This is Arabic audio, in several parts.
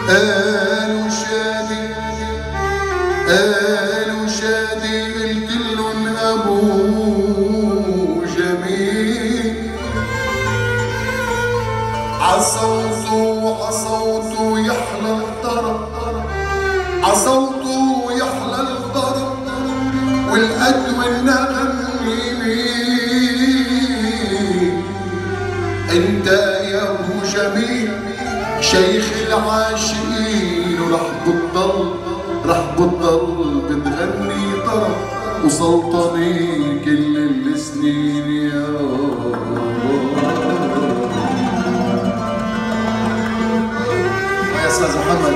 قالوا شادي قالوا شادي الكل أبوه جميل عصوته يحلى الطرب عصوته يحلى الطرب والقد والنغم يمين انت يا ابو جميل شيخ العاشقين ورح بتضل بتغني طرب وسلطني كل السنين يا استاذ محمد.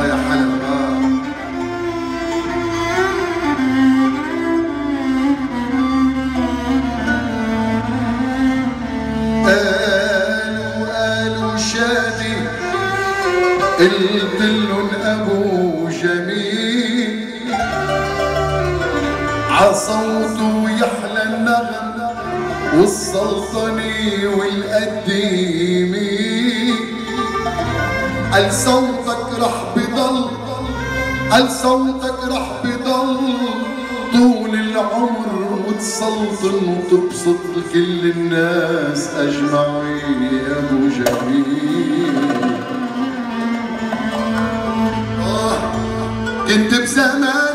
يا حلو. قالوا شادي الكل أبو جميل عصوته يحلى النغم والسلطني والقديمي قال صوتك رح بضل قال صوتك رح بضل طول العمر وتسلطن وتبسط لكل الناس أجمعين يا أبو جميل. كنت بزمان